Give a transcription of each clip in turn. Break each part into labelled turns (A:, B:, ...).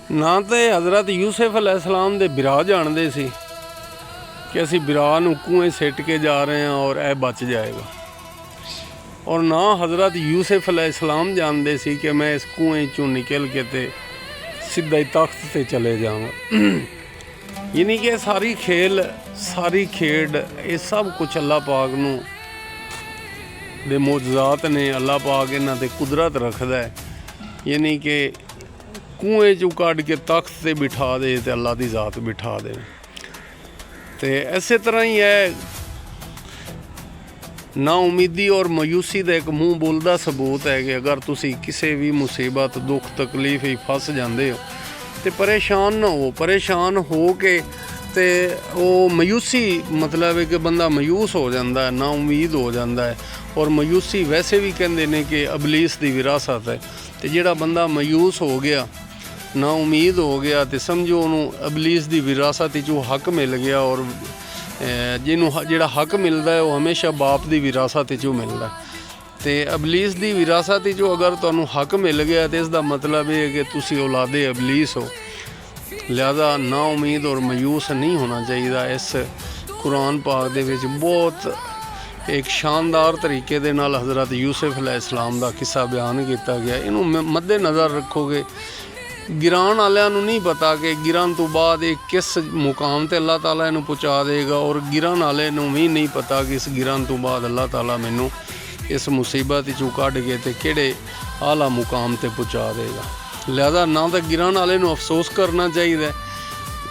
A: ਨਾ तो हज़रत यूसुफ अलैहिस्सलाम दे बिरा जानते सी कि असी बिरा नूं कुएं सिट के जा रहे हैं और यह बच जाएगा, और ना हज़रत यूसुफ अलैहिस्सलाम जानते सी कि मैं इस कुएं चों निकल के ते सीधा ही तख्त ते चले जावां। यानी कि सारी खेल सारी खेड ये सब कुछ अल्लाह पाक नूं दे मोजज़ात ने। अल्लाह पाक इन्हां ते कुदरत रखदा है, यानी कि कुएं चों कढ़ के तख्त से बिठा दे तो अल्लाह की ज़ात बिठा दे। तो इस तरह ही है ना उम्मीदी और मायूसी का एक मूँह बोलदा सबूत है कि अगर तुसी किसी भी मुसीबत दुख तकलीफ ही फस जाते हो तो परेशान ना हो। परेशान हो के तो वो मायूसी मतलब है कि बंदा मायूस हो जाता है, ना उम्मीद हो जाता है। और मायूसी वैसे भी कहते हैं कि अबलीस की विरासत है। तो जिहड़ा बंदा मायूस हो गया ना उम्मीद हो गया तो समझो उन्होंने अबलीस की विरासत जो हक मिल गया, और जिन्हों जिहड़ा हक मिलता है वो हमेशा बाप की विरासत जो मिलता है। तो अबलीस की विरासत जो अगर तुहानू हक मिल गया तो इसका मतलब ये है कि तुसी औलादे अबलीस हो। लिहाजा ना उम्मीद और मायूस नहीं होना चाहिए। इस कुरान पाक दे विच बहुत एक शानदार तरीके दे नाल हज़रत यूसुफ अलैहिस्सलाम का किस्सा बयान किया गया। इनू मद्देनज़र रखोगे, गिरान वालियां नू नहीं पता कि गिरन तो बाद ये किस मुकाम ते अल्लाह ताला इनू पहुँचा देगा, और गिरन वाले नू भी नहीं पता कि इस गिरन तो बाद अल्लाह ताला मैनू इस मुसीबत चों कढ़ के ते किहड़े आला मुकाम ते पहुँचा देगा। लिहाजा ना तो गिरन वाले नू अफसोस करना चाहिए,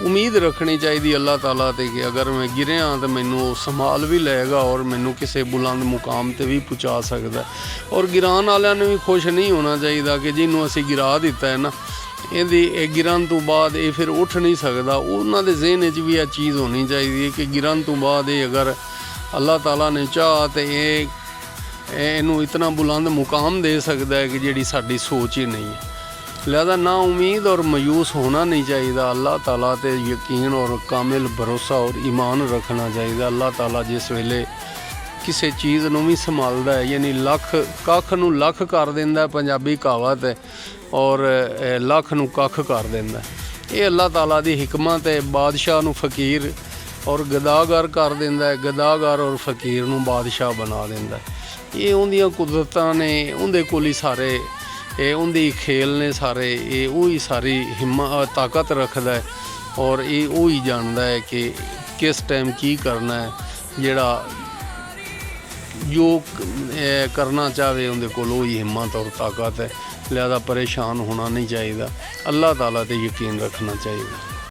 A: उम्मीद रखनी चाहिए अल्लाह ताला ते कि अगर मैं गिरया तो मैनू संभाल भी लेगा और मैनू किसी बुलंद मुकाम ते भी पहुँचा सकता है। और गिरान वालियां नू भी खुश नहीं होना चाहिए कि जिन्हों असी गिरा दिता है ना, ये गिरन तो बाद ये फिर उठ नहीं सकता। उन्होंने ज़हन च भी यह चीज़ होनी चाहिए कि गिरन तो बाद ये अगर अल्लाह ताला ने चाह तो ये इनू इतना बुलंद मुकाम दे सकता है कि जिहड़ी साडी सोच ही नहीं है। लिहाजा ना उम्मीद और मायूस होना नहीं चाहिए। अल्लाह ताला ते यकीन और कामिल भरोसा और ईमान रखना चाहिए। अल्लाह ताला जिस वेले किसी चीज़ नूं भी संभालदा है, यानी लख कख नूं लख कर दिंदा है, पंजाबी कहावत है, और लख नूं कख कर दिंदा है। ये अल्लाह ताला दी हिकमत है। बादशाह नूं फकीर और गदागर कर दिंदा है, गदागर और फकीर नूं बादशाह बना दिंदा है। ये उन्दियां कुदरतां ने, उहदे कोल ही सारे ये उहदी खेल ने सारे, ये वही सारी हिम्मत ताकत रखदा है, और ये वही जानदा है कि किस टाइम की करना है। जिहड़ा जो करना चाहे उनके कोल वही हिम्मत और ताकत है। लिहाजा परेशान होना नहीं चाहिए, अल्लाह ताला ते यकीन रखना चाहिए।